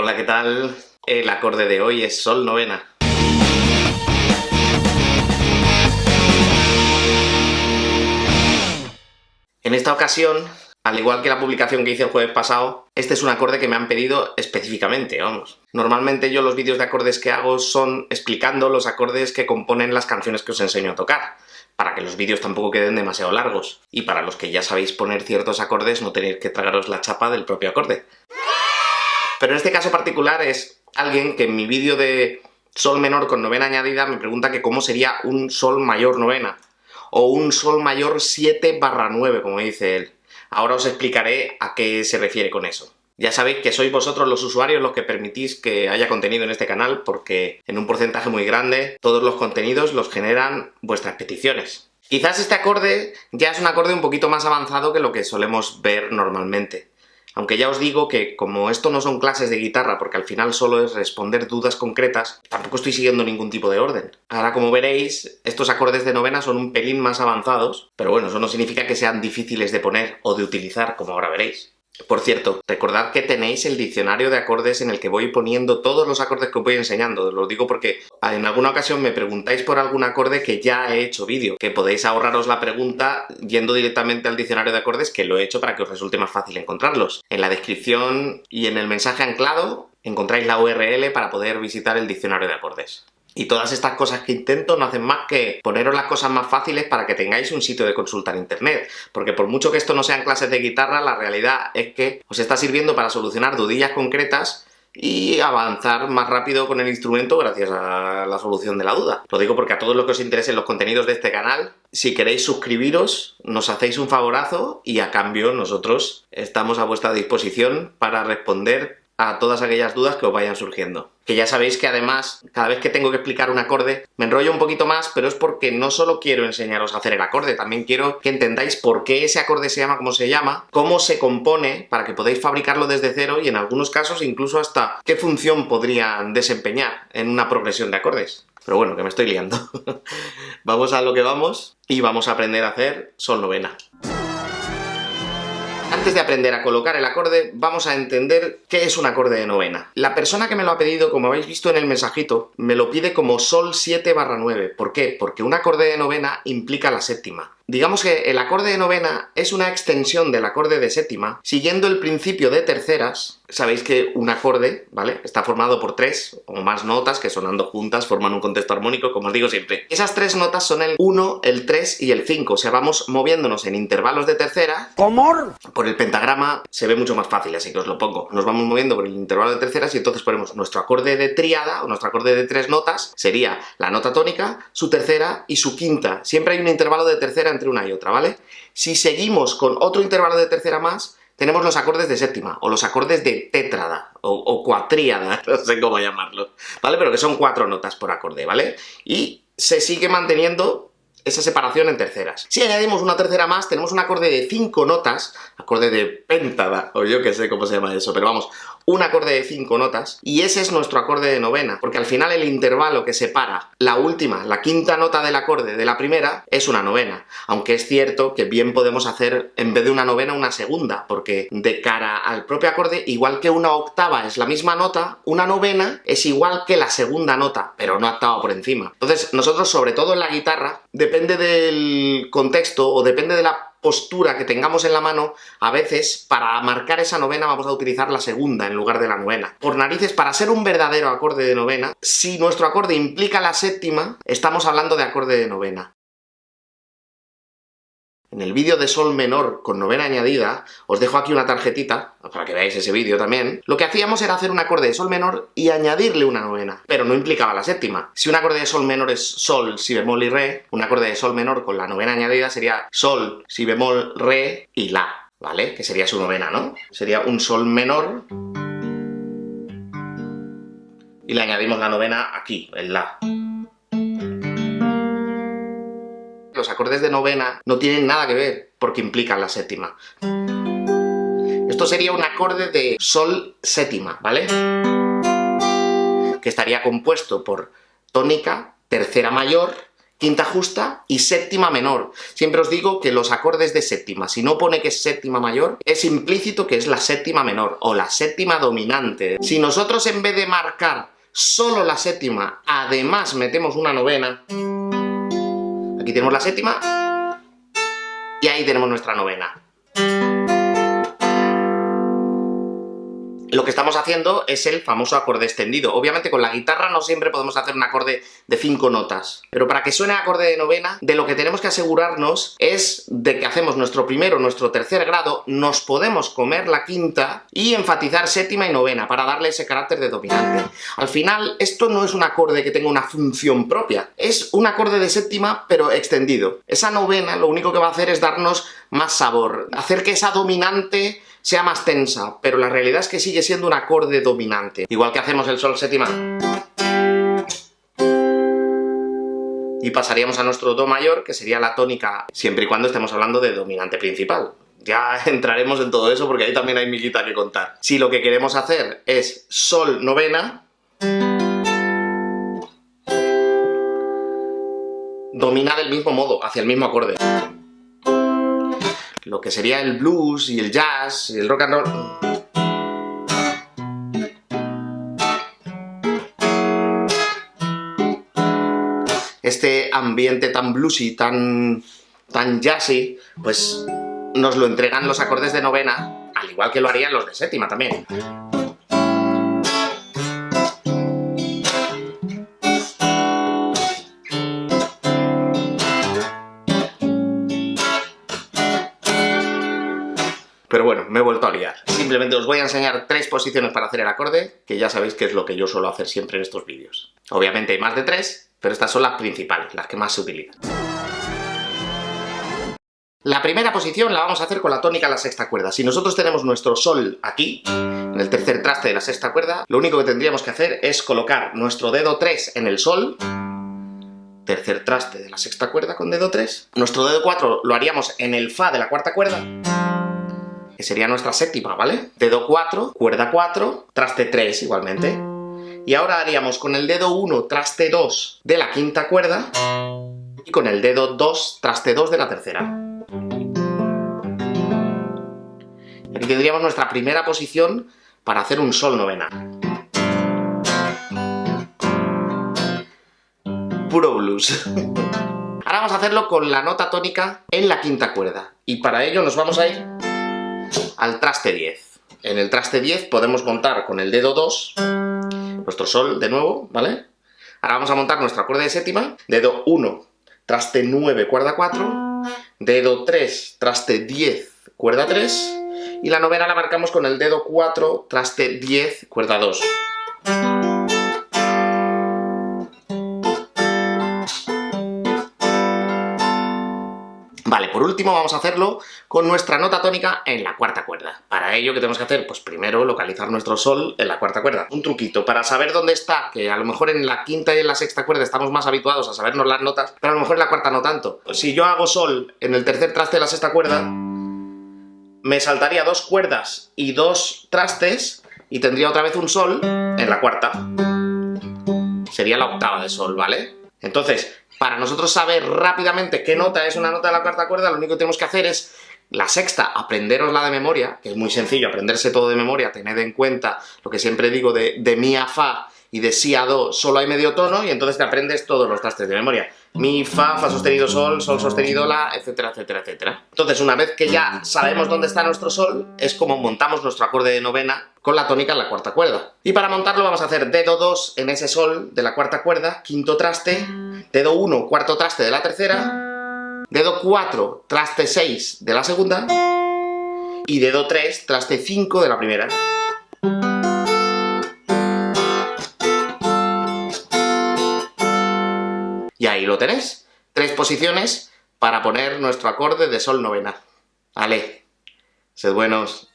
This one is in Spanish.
Hola, ¿qué tal? El acorde de hoy es sol novena. En esta ocasión, al igual que la publicación que hice el jueves pasado, este es un acorde que me han pedido específicamente, vamos. Normalmente yo los vídeos de acordes que hago son explicando los acordes que componen las canciones que os enseño a tocar, para que los vídeos tampoco queden demasiado largos, y para los que ya sabéis poner ciertos acordes no tenéis que tragaros la chapa del propio acorde. Pero en este caso particular es alguien que en mi vídeo de sol menor con novena añadida me pregunta que cómo sería un sol mayor novena, o un sol mayor 7/9, como dice él. Ahora os explicaré a qué se refiere con eso. Ya sabéis que sois vosotros los usuarios los que permitís que haya contenido en este canal, porque en un porcentaje muy grande todos los contenidos los generan vuestras peticiones. Quizás este acorde ya es un acorde un poquito más avanzado que lo que solemos ver normalmente. Aunque ya os digo que como esto no son clases de guitarra, porque al final solo es responder dudas concretas, tampoco estoy siguiendo ningún tipo de orden. Ahora, como veréis, estos acordes de novena son un pelín más avanzados, pero bueno, eso no significa que sean difíciles de poner o de utilizar, como ahora veréis. Por cierto, recordad que tenéis el diccionario de acordes en el que voy poniendo todos los acordes que os voy enseñando. Os lo digo porque en alguna ocasión me preguntáis por algún acorde que ya he hecho vídeo, que podéis ahorraros la pregunta yendo directamente al diccionario de acordes, que lo he hecho para que os resulte más fácil encontrarlos. En la descripción y en el mensaje anclado encontráis la URL para poder visitar el diccionario de acordes. Y todas estas cosas que intento no hacen más que poneros las cosas más fáciles para que tengáis un sitio de consulta en internet. Porque por mucho que esto no sean clases de guitarra, la realidad es que os está sirviendo para solucionar dudillas concretas y avanzar más rápido con el instrumento gracias a la solución de la duda. Lo digo porque a todos los que os interesen los contenidos de este canal, si queréis suscribiros, nos hacéis un favorazo y a cambio nosotros estamos a vuestra disposición para responder a todas aquellas dudas que os vayan surgiendo. Que ya sabéis que además, cada vez que tengo que explicar un acorde, me enrollo un poquito más, pero es porque no solo quiero enseñaros a hacer el acorde, también quiero que entendáis por qué ese acorde se llama como se llama, cómo se compone, para que podáis fabricarlo desde cero y en algunos casos incluso hasta qué función podrían desempeñar en una progresión de acordes. Pero bueno, que me estoy liando. Vamos a lo que vamos y vamos a aprender a hacer sol novena. Antes de aprender a colocar el acorde, vamos a entender qué es un acorde de novena. La persona que me lo ha pedido, como habéis visto en el mensajito, me lo pide como sol 7/9. ¿Por qué? Porque un acorde de novena implica la séptima. Digamos que el acorde de novena es una extensión del acorde de séptima, siguiendo el principio de terceras. Sabéis que un acorde, ¿vale?, está formado por 3 o más notas que sonando juntas forman un contexto armónico, como os digo siempre. Esas 3 notas son el 1, el 3 y el 5, o sea, vamos moviéndonos en intervalos de tercera. ¿Cómo? Por el pentagrama se ve mucho más fácil, así que os lo pongo. Nos vamos moviendo por el intervalo de terceras y entonces ponemos nuestro acorde de tríada, o nuestro acorde de 3 notas, sería la nota tónica, su tercera y su quinta. Siempre hay un intervalo de tercera entre una y otra, ¿vale? Si seguimos con otro intervalo de tercera más, tenemos los acordes de séptima, o los acordes de tétrada, o cuatríada, no sé cómo llamarlos, ¿vale? Pero que son 4 notas por acorde, ¿vale? Y se sigue manteniendo esa separación en terceras. Si añadimos una tercera más, tenemos un acorde de 5 notas, acorde de péntada, o yo que sé cómo se llama eso, pero vamos, un acorde de 5 notas, y ese es nuestro acorde de novena, porque al final el intervalo que separa la última, la quinta nota del acorde de la primera, es una novena, aunque es cierto que bien podemos hacer, en vez de una novena, una segunda, porque de cara al propio acorde, igual que una octava es la misma nota, una novena es igual que la segunda nota, pero una octava por encima. Entonces, nosotros, sobre todo en la guitarra, depende del contexto, o depende de la postura que tengamos en la mano, a veces para marcar esa novena vamos a utilizar la segunda en lugar de la novena. Por narices, para ser un verdadero acorde de novena, si nuestro acorde implica la séptima, estamos hablando de acorde de novena. En el vídeo de sol menor con novena añadida, os dejo aquí una tarjetita, para que veáis ese vídeo también. Lo que hacíamos era hacer un acorde de sol menor y añadirle una novena, pero no implicaba la séptima. Si un acorde de sol menor es sol, si bemol y re, un acorde de sol menor con la novena añadida sería sol, si bemol, re y la, ¿vale? Que sería su novena, ¿no? Sería un sol menor y le añadimos la novena aquí, en la. Los acordes de novena no tienen nada que ver porque implican la séptima. Esto sería un acorde de sol séptima, ¿vale? Que estaría compuesto por tónica, tercera mayor quinta justa y séptima menor. Siempre os digo que los acordes de séptima, si no pone que es séptima mayor, es implícito que es la séptima menor o la séptima dominante. Si nosotros en vez de marcar solo la séptima, además metemos una novena, aquí tenemos la séptima y ahí tenemos nuestra novena. Lo que estamos haciendo es el famoso acorde extendido. Obviamente con la guitarra no siempre podemos hacer un acorde de 5 notas, pero para que suene acorde de novena, de lo que tenemos que asegurarnos es de que hacemos nuestro primero, nuestro tercer grado, nos podemos comer la quinta y enfatizar séptima y novena para darle ese carácter de dominante. Al final, esto no es un acorde que tenga una función propia, es un acorde de séptima pero extendido. Esa novena lo único que va a hacer es darnos más sabor, hacer que esa dominante sea más tensa, pero la realidad es que sigue siendo un acorde dominante. Igual que hacemos el sol séptima. Y pasaríamos a nuestro do mayor, que sería la tónica, siempre y cuando estemos hablando de dominante principal. Ya entraremos en todo eso porque ahí también hay milita que contar. Si lo que queremos hacer es sol novena, domina del mismo modo, hacia el mismo acorde. Lo que sería el blues y el jazz y el rock and roll. Este ambiente tan bluesy, tan jazzy, pues nos lo entregan los acordes de novena, al igual que lo harían los de séptima también. Pero bueno, me he vuelto a liar. Simplemente os voy a enseñar 3 posiciones para hacer el acorde, que ya sabéis que es lo que yo suelo hacer siempre en estos vídeos. Obviamente hay más de 3, pero estas son las principales, las que más se utilizan. La primera posición la vamos a hacer con la tónica en la sexta cuerda. Si nosotros tenemos nuestro sol aquí, en el tercer traste de la sexta cuerda, lo único que tendríamos que hacer es colocar nuestro dedo 3 en el sol, tercer traste de la sexta cuerda con dedo 3, nuestro dedo 4 lo haríamos en el fa de la cuarta cuerda, que sería nuestra séptima, ¿vale? Dedo 4, cuerda 4, traste 3 igualmente. Y ahora haríamos con el dedo 1, traste 2 de la quinta cuerda y con el dedo 2, traste 2 de la tercera. Aquí tendríamos nuestra primera posición para hacer un sol novena. Puro blues. Ahora vamos a hacerlo con la nota tónica en la quinta cuerda. Y para ello nos vamos a ir al traste 10. En el traste 10 podemos montar con el dedo 2 nuestro sol de nuevo, ¿vale? Ahora vamos a montar nuestro acorde de séptima, dedo 1, traste 9, cuerda 4, dedo 3, traste 10, cuerda 3, y la novena la marcamos con el dedo 4, traste 10, cuerda 2. Vale, por último vamos a hacerlo con nuestra nota tónica en la cuarta cuerda. Para ello, ¿qué tenemos que hacer? Pues primero localizar nuestro sol en la cuarta cuerda. Un truquito, para saber dónde está, que a lo mejor en la quinta y en la sexta cuerda estamos más habituados a sabernos las notas, pero a lo mejor en la cuarta no tanto. Si yo hago sol en el tercer traste de la sexta cuerda, me saltaría 2 cuerdas y 2 trastes y tendría otra vez un sol en la cuarta. Sería la octava de sol, ¿vale? Entonces, para nosotros saber rápidamente qué nota es una nota de la cuarta cuerda, lo único que tenemos que hacer es la sexta, aprenderosla de memoria, que es muy sencillo, aprenderse todo de memoria, tened en cuenta lo que siempre digo de mi a fa y de si a do, solo hay medio tono, y entonces te aprendes todos los trastes de memoria. Mi, fa, fa sostenido, sol, sol sostenido, la, etcétera, etcétera, etcétera. Entonces, una vez que ya sabemos dónde está nuestro sol, es como montamos nuestro acorde de novena con la tónica en la cuarta cuerda. Y para montarlo vamos a hacer dedo 2 en ese sol de la cuarta cuerda, quinto traste, dedo 1, cuarto traste de la tercera, dedo 4, traste 6 de la segunda, y dedo 3, traste 5 de la primera. Y ahí lo tenéis. 3 posiciones para poner nuestro acorde de sol novena. Vale, sed buenos.